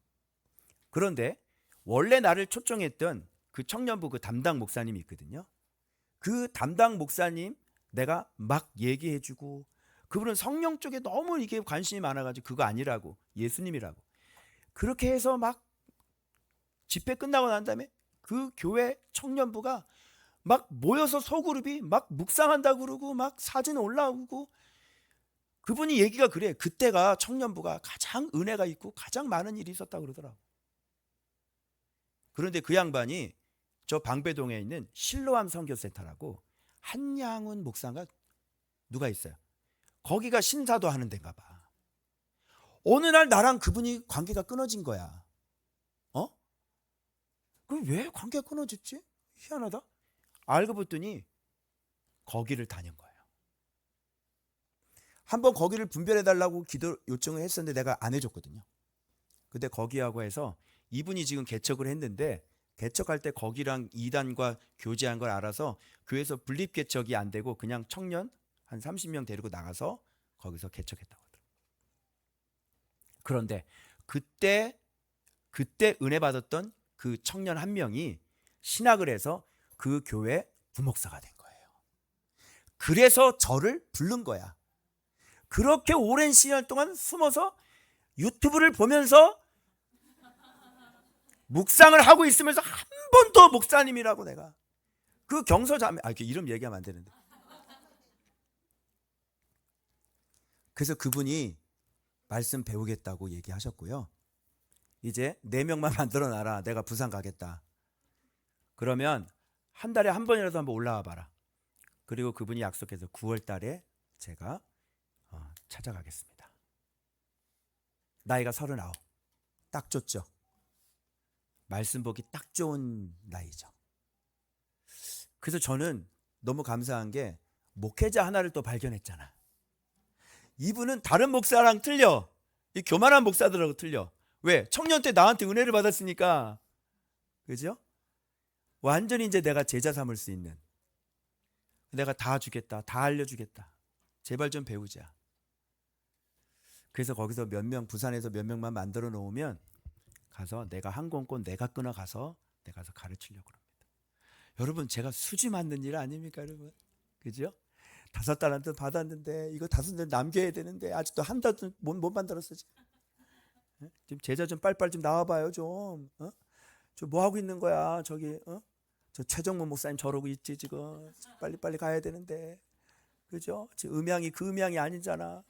그런데 원래 나를 초청했던 그 청년부 그 담당 목사님이 있거든요. 그 담당 목사님 내가 막 얘기해주고, 그분은 성령 쪽에 너무 이게 관심이 많아가지고 그거 아니라고, 예수님이라고. 그렇게 해서 막 집회 끝나고 난 다음에 그 교회 청년부가 막 모여서 소그룹이 막 묵상한다 그러고 막 사진 올라오고, 그분이 얘기가 그래. 그때가 청년부가 가장 은혜가 있고 가장 많은 일이 있었다 그러더라고. 그런데 그 양반이 저 방배동에 있는 실로암 선교센터라고 한양훈 목사가 누가 있어요. 거기가 신사도 하는 데인가 봐. 어느 날 나랑 그분이 관계가 끊어진 거야. 그럼 왜 관계가 끊어졌지? 희한하다. 알고 봤더니 거기를 다닌 거예요. 한번 거기를 분별해달라고 기도 요청을 했었는데 내가 안 해줬거든요. 근데 거기하고 해서 이분이 지금 개척을 했는데 개척할 때 거기랑 이단과 교제한 걸 알아서 교회에서 분립 개척이 안 되고 그냥 청년 한 30명 데리고 나가서 거기서 개척했다고 하더라고요. 그런데 그때 은혜 받았던 그 청년 한 명이 신학을 해서 그 교회 부목사가 된 거예요. 그래서 저를 부른 거야. 그렇게 오랜 시간 동안 숨어서 유튜브를 보면서 묵상을 하고 있으면서 한 번도 목사님이라고 내가 그 경서자매 이름 얘기하면 안 되는데. 그래서 그분이 말씀 배우겠다고 얘기하셨고요. 이제 4명만 만들어놔라. 내가 부산 가겠다. 그러면 한 달에 한 번이라도 한번 올라와 봐라. 그리고 그분이 약속해서 9월 달에 제가 찾아가겠습니다. 나이가 39. 딱 좋죠. 말씀 보기 딱 좋은 나이죠. 그래서 저는 너무 감사한 게 목회자 하나를 또 발견했잖아. 이분은 다른 목사랑 틀려. 이 교만한 목사들하고 틀려. 왜? 청년 때 나한테 은혜를 받았으니까. 그죠? 완전히 이제 내가 제자 삼을 수 있는. 내가 다 주겠다. 다 알려주겠다. 제발 좀 배우자. 그래서 거기서 몇 명, 부산에서 몇 명만 만들어 놓으면 가서 내가 항공권 내가 끊어 가서 내가 가서 가르치려고 합니다. 여러분, 제가 수지 맞는 일 아닙니까, 여러분? 그죠? 5달란트 받았는데 이거 5달 남겨야 되는데 아직도 한 달도 못 만들었어. 지금 제자 좀 빨리빨리 좀 나와봐요 좀. 저 뭐 하고 있는 거야 저기? 저 최정문 목사님 저러고 있지 지금. 빨리빨리 가야 되는데. 그죠? 지금 음향이 그 음향이 아니잖아.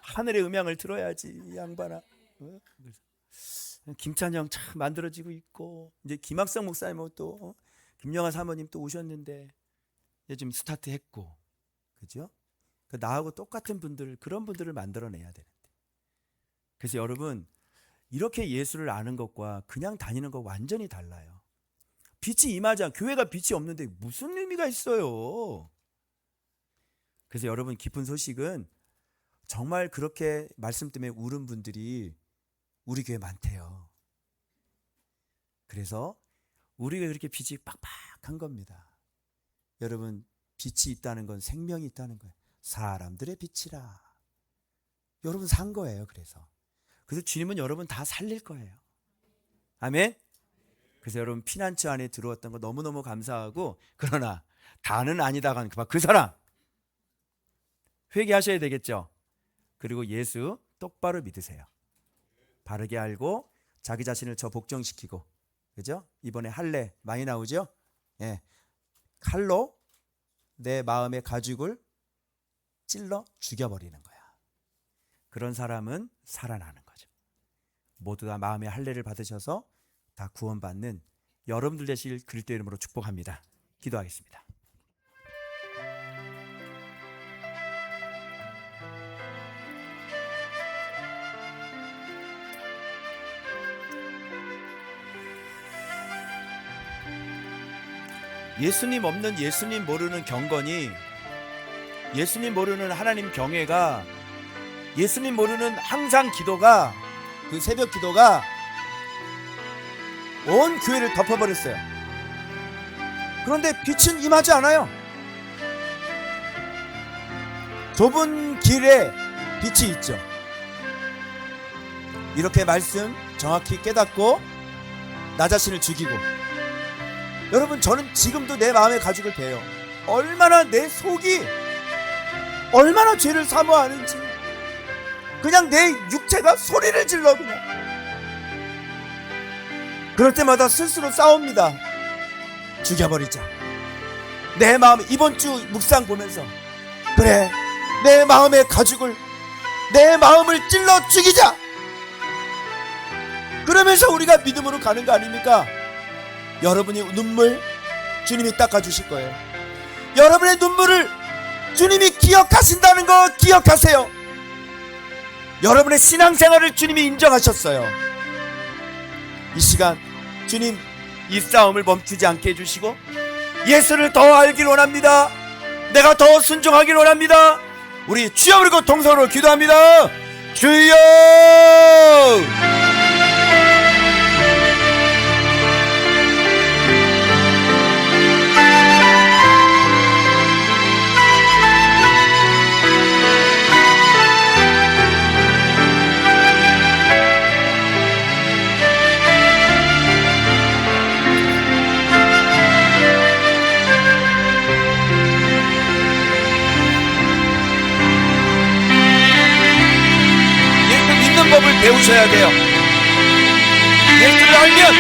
하늘의 음향을 들어야지 이 양반아. 김찬영 참 만들어지고 있고 이제 김학성 목사님은 또 김영하 사모님 또 오셨는데 이제 지금 스타트했고. 그죠? 나하고 똑같은 분들, 그런 분들을 만들어내야 되는데. 그래서 여러분, 이렇게 예수를 아는 것과 그냥 다니는 거 완전히 달라요. 빛이 임하지 않아. 교회가 빛이 없는데 무슨 의미가 있어요? 그래서 여러분, 기쁜 소식은 정말 그렇게 말씀 때문에 울은 분들이 우리 교회 많대요. 그래서 우리가 그렇게 빛이 빡빡한 겁니다. 여러분, 빛이 있다는 건 생명이 있다는 거예요. 사람들의 빛이라. 여러분 산 거예요. 그래서 주님은 여러분 다 살릴 거예요. 아멘. 그래서 여러분 피난처 안에 들어왔던 거 너무너무 감사하고, 그러나 다는 아니다가 그 사람 회개하셔야 되겠죠. 그리고 예수 똑바로 믿으세요. 바르게 알고 자기 자신을 저 복종시키고, 그죠? 이번에 할례 많이 나오죠? 예, 칼로 내 마음의 가죽을 찔러 죽여버리는 거야. 그런 사람은 살아나는 거죠. 모두 다 마음의 할례를 받으셔서 다 구원받는 여러분들 되실 그리스도 이름으로 축복합니다. 기도하겠습니다. 예수님 없는, 예수님 모르는 경건이, 예수님 모르는 하나님 경외가, 예수님 모르는 항상 기도가, 그 새벽 기도가 온 교회를 덮어버렸어요. 그런데 빛은 임하지 않아요. 좁은 길에 빛이 있죠. 이렇게 말씀 정확히 깨닫고 나 자신을 죽이고, 여러분, 저는 지금도 내 마음의 가죽을 베요. 얼마나 내 속이 얼마나 죄를 사모하는지. 그냥 내 육체가 소리를 질러 그냥. 그럴 때마다 스스로 싸웁니다. 죽여버리자. 내 마음, 이번 주 묵상 보면서 그래, 내 마음의 가죽을, 내 마음을 찔러 죽이자. 그러면서 우리가 믿음으로 가는 거 아닙니까? 여러분의 눈물 주님이 닦아주실 거예요. 여러분의 눈물을 주님이 기억하신다는 거 기억하세요. 여러분의 신앙생활을 주님이 인정하셨어요. 이 시간 주님 이 싸움을 멈추지 않게 해주시고 예수를 더 알길 원합니다. 내가 더 순종하길 원합니다. 우리 주여 부르고 동성으로 기도합니다. 주여! 법을 배우셔야 돼요. 예수를 알면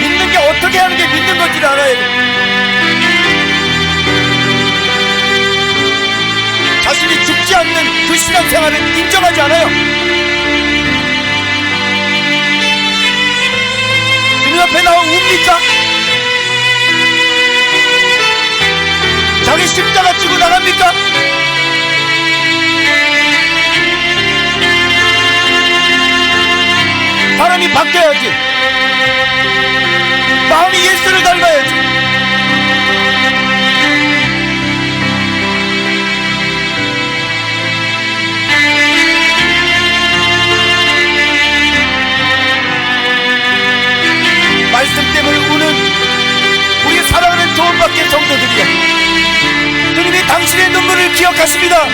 믿는 게 어떻게 하는 게 믿는 건지를 알아야 돼요. 자신이 죽지 않는 그 신앙생활을 인정하지 않아요. 주님 앞에 나와 웁니까? 자기 십자가 지고 나갑니까? 사람이 바뀌어야지. 마음이 예수를 닮아야지. 말씀 때문에 우는 우리 사랑하는 도움받게 성도들이여, 주님이 당신의 눈물을 기억하십니다.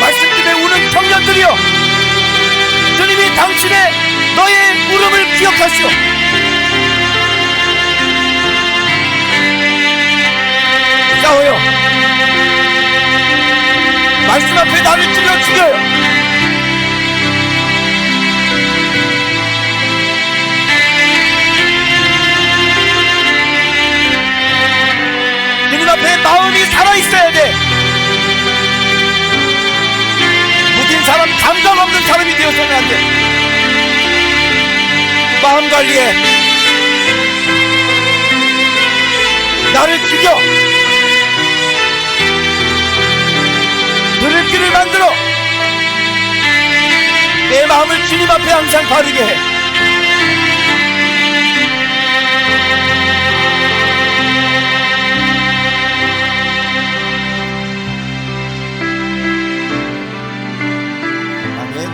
말씀 때문에 우는 청년들이여, 주님이 당신의 너의 울음을 기억하시오. 싸워요. 말씀 앞에 나를 찔러 죽여요. 주님 앞에 마음이 살아있어야 돼. 묻힌 사람, 감각 없는 사람이 되어서는 안 돼. 마음 관리해. 나를 죽여. 들을 길을 만들어. 내 마음을 주님 앞에 항상 바르게 해. 아멘.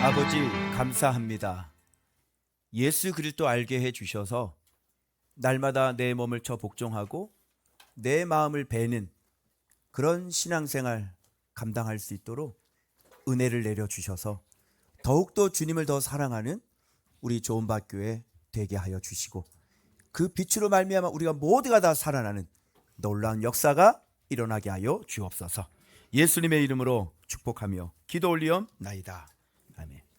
아버지 감사합니다. 예수 그리스도 알게 해주셔서 날마다 내 몸을 쳐 복종하고 내 마음을 베는 그런 신앙생활 감당할 수 있도록 은혜를 내려주셔서 더욱더 주님을 더 사랑하는 우리 좋은밭교회 되게 하여 주시고, 그 빛으로 말미암아 우리가 모두가 다 살아나는 놀라운 역사가 일어나게 하여 주옵소서. 예수님의 이름으로 축복하며 기도 올리옵나이다. 아멘.